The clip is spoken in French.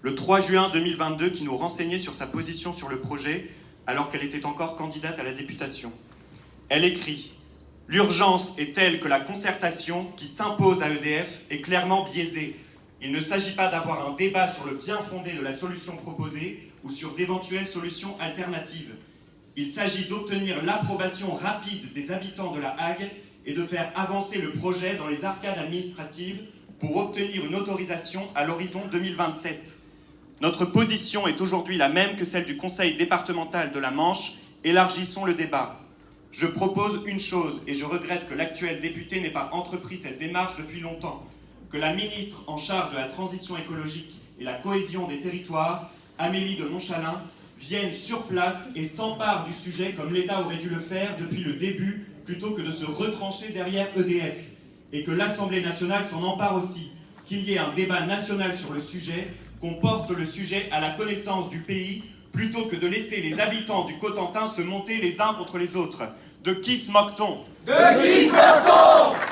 le 3 juin 2022 qui nous renseignait sur sa position sur le projet alors qu'elle était encore candidate à la députation. Elle écrit « L'urgence est telle que la concertation qui s'impose à EDF est clairement biaisée. Il ne s'agit pas d'avoir un débat sur le bien fondé de la solution proposée ou sur d'éventuelles solutions alternatives. Il s'agit d'obtenir l'approbation rapide des habitants de La Hague et de faire avancer le projet dans les arcades administratives pour obtenir une autorisation à l'horizon 2027. Notre position est aujourd'hui la même que celle du Conseil départemental de la Manche. Élargissons le débat. Je propose une chose, et je regrette que l'actuel député n'ait pas entrepris cette démarche depuis longtemps, que la ministre en charge de la transition écologique et la cohésion des territoires, Amélie de Montchalin, vienne sur place et s'empare du sujet comme l'État aurait dû le faire depuis le début, plutôt que de se retrancher derrière EDF, et que l'Assemblée nationale s'en empare aussi, qu'il y ait un débat national sur le sujet, qu'on porte le sujet à la connaissance du pays, plutôt que de laisser les habitants du Cotentin se monter les uns contre les autres. De qui se moque-t-on ? De qui se moque-t-on ?